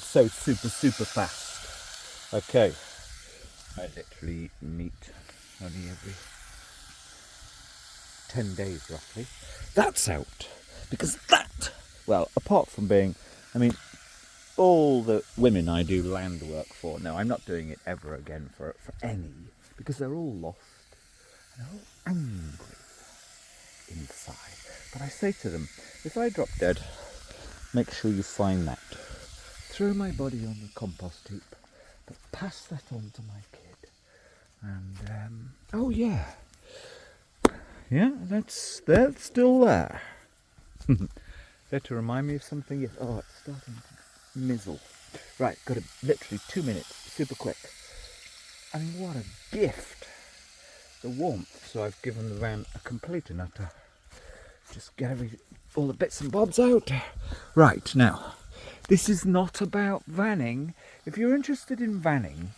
is so super fast. Okay, I literally eat meat only every 10 days roughly. That's out, because that, well, apart from being, I mean, all the women I do land work for, no, I'm not doing it ever again for any, because they're all lost, and they're all angry inside. But I say to them, if I drop dead, make sure you find that. Throw my body on the compost heap, but pass that on to my kid. And, oh yeah, they're still there. There to remind me of something. Yes. Oh, it's starting to mizzle. Right, got literally 2 minutes, super quick. I mean, what a gift. The warmth. So I've given the van a complete and utter. Just get all the bits and bobs out. Right, now, this is not about vanning. If you're interested in vanning,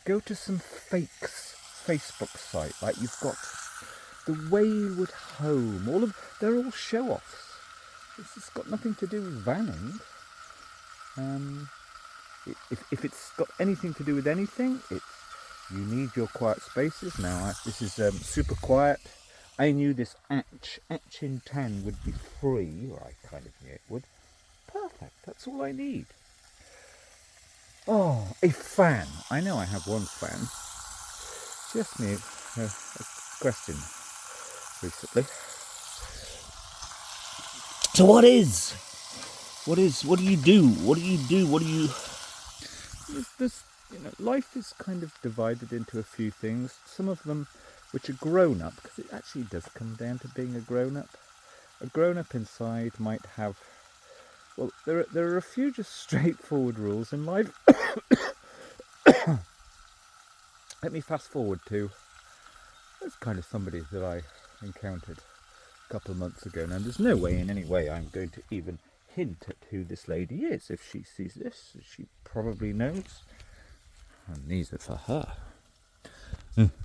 go to some fakes Facebook site. Like you've got the Wayward Home. They're all show-offs. This has got nothing to do with vanning. If it's got anything to do with anything, it's you need your quiet spaces. Now, this is super quiet. I knew this Etch in 10 would be free, or I kind of knew it would. Perfect, that's all I need. Oh, a fan. I know I have one fan. She asked me a question recently. So what do you do? There's, life is kind of divided into a few things. Some of them which are grown up, because it actually does come down to being a grown up. A grown up inside might have, well, there are a few just straightforward rules in life. Let me fast forward to, there's kind of somebody that I encountered a couple of months ago. Now, there's no way in any way I'm going to even hint at who this lady is. If she sees this, she probably knows. And these are for her.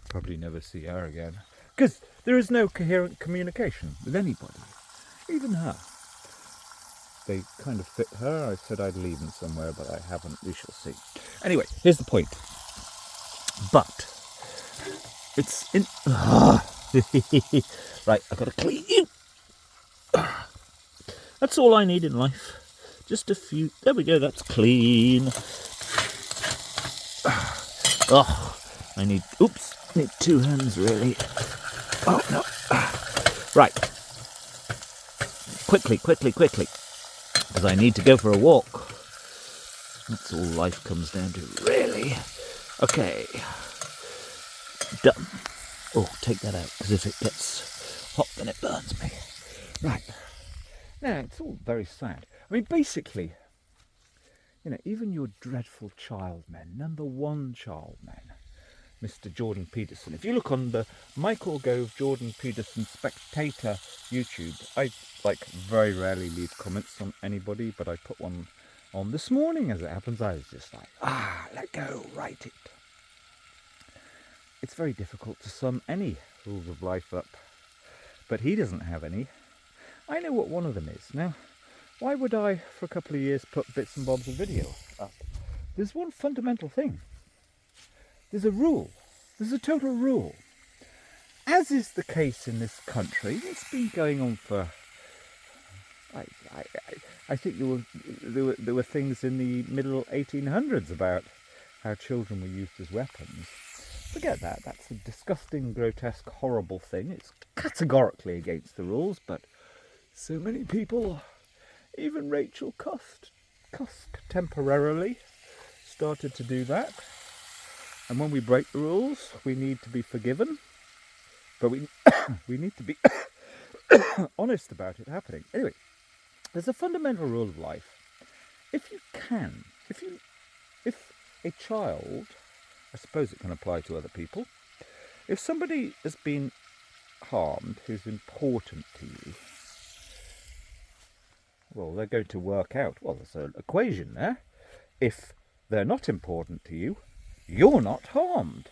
Probably never see her again. Because there is no coherent communication with anybody. Even her. They kind of fit her. I said I'd leave them somewhere, but I haven't. We shall see. Anyway, here's the point. But it's in... Right, I've got to clean you. That's all I need in life. Just a few... There we go, that's clean. Oh, I need... Oops, I need 2 hands, really. Oh, no. Right. Quickly. Because I need to go for a walk. That's all life comes down to, really. Okay. Done. Oh, take that out, because if it gets hot, then it burns me. Right. Now, it's all very sad. I mean, basically, even your dreadful childmen, number 1 childmen, Mr. Jordan Peterson. If you look on the Michael Gove Jordan Peterson Spectator YouTube, I very rarely leave comments on anybody, but I put one on this morning as it happens. I was just like, let go, write it. It's very difficult to sum any rules of life up, but he doesn't have any. I know what one of them is. Now, why would I, for a couple of years, put bits and bobs of video up? There's one fundamental thing. There's a rule. There's a total rule. As is the case in this country, it's been going on for... I think there were things in the middle 1800s about how children were used as weapons. Forget that. That's a disgusting, grotesque, horrible thing. It's categorically against the rules, but so many people, even Rachel Cusk temporarily started to do that. And when we break the rules, we need to be forgiven, but we need to be honest about it happening. Anyway, there's a fundamental rule of life. If a child, I suppose it can apply to other people, if somebody has been harmed who's important to you, well, they're going to work out, well, there's an equation there. If they're not important to you, you're not harmed.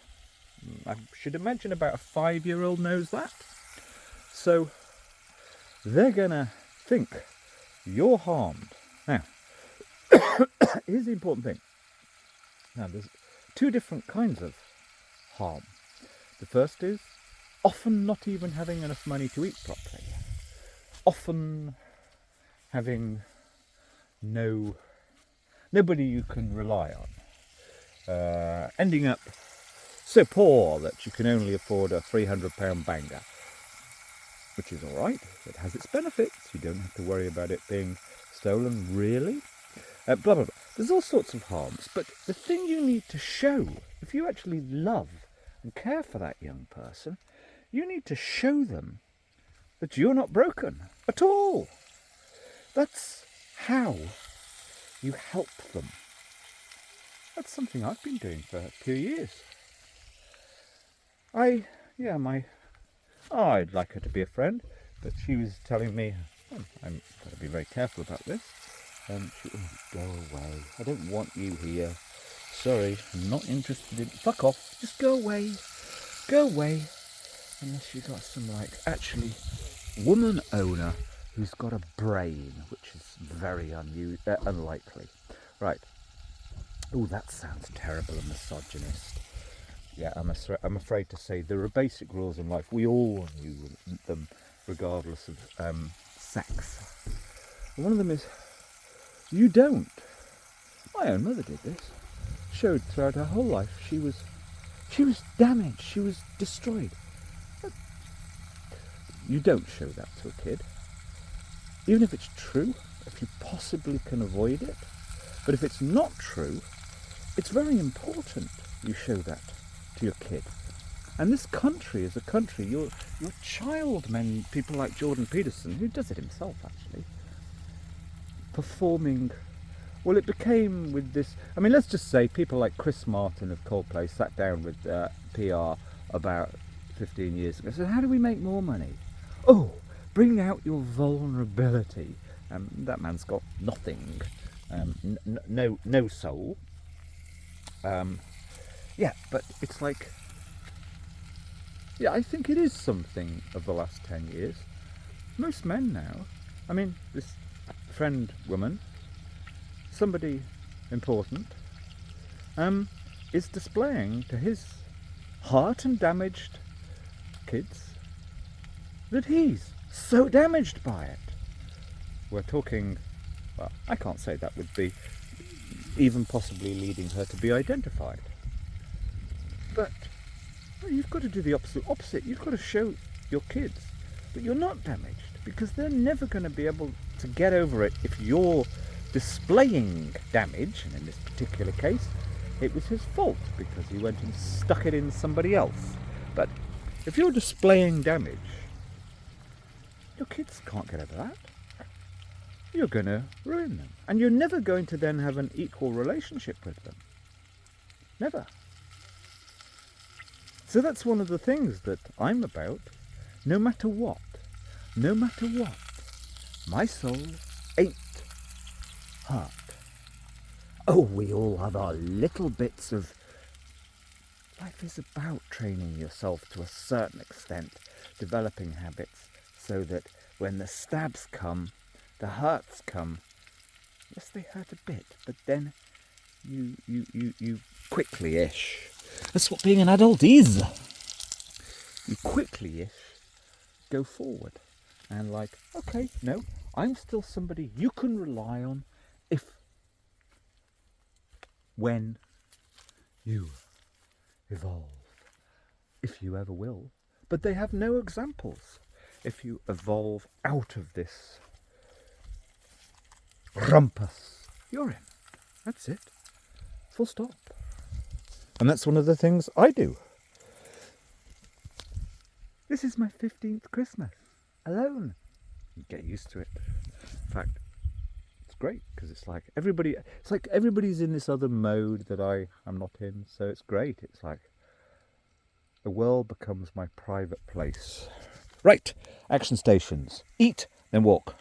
I should imagine about a 5-year-old knows that. So they're going to think you're harmed. Now, Here's the important thing. Now, there's two different kinds of harm. The first is often not even having enough money to eat properly. Often having nobody you can rely on. Ending up so poor that you can only afford a £300 banger, which is all right. It has its benefits. You don't have to worry about it being stolen, really. Blah, blah, blah. There's all sorts of harms, but the thing you need to show, if you actually love and care for that young person, you need to show them that you're not broken at all. That's how you help them. That's something I've been doing for a few years. I'd like her to be a friend, but she was telling me, I'm got to be very careful about this. Go away. I don't want you here. Sorry, I'm not interested in... Fuck off. Just go away. Go away. Unless you got some, actually, woman owner who's got a brain, which is very unlikely. Right. Oh, that sounds terrible and misogynist. Yeah, I'm afraid to say there are basic rules in life. We all knew them, regardless of sex. One of them is, you don't. My own mother did this. Showed throughout her whole life she was damaged. She was destroyed. You don't show that to a kid. Even if it's true, if you possibly can avoid it. But if it's not true, it's very important you show that to your kid. And this country is a country, your childmen, people like Jordan Peterson, who does it himself actually, performing, well, it became with this, let's just say people like Chris Martin of Coldplay sat down with PR about 15 years ago and said, how do we make more money? Oh, bring out your vulnerability. That man's got nothing, no soul. But it's like, I think it is something of the last 10 years. Most men now, this friend woman, somebody important, is displaying to his hurt and damaged kids that he's so damaged by it. We're talking, well, I can't say that would be even possibly leading her to be identified. But you've got to do the opposite. You've got to show your kids that you're not damaged, because they're never going to be able to get over it if you're displaying damage. And in this particular case, it was his fault because he went and stuck it in somebody else. But if you're displaying damage, your kids can't get over that. You're going to ruin them. And you're never going to then have an equal relationship with them. Never. So that's one of the things that I'm about. No matter what, my soul ain't hurt. Oh, we all have our little bits of... Life is about training yourself to a certain extent, developing habits, so that when the stabs come, the hurts come, yes, they hurt a bit, but then you quickly-ish. That's what being an adult is. You quickly-ish go forward and okay, no, I'm still somebody you can rely on when you evolve, if you ever will. But they have no examples. If you evolve out of this rumpus you're in, that's it. Full stop. And that's one of the things I do. This is my 15th Christmas, alone. You get used to it. In fact, it's great, because it's like everybody's in this other mode that I am not in, so it's great. It's like the world becomes my private place. Right, action stations. Eat, then walk.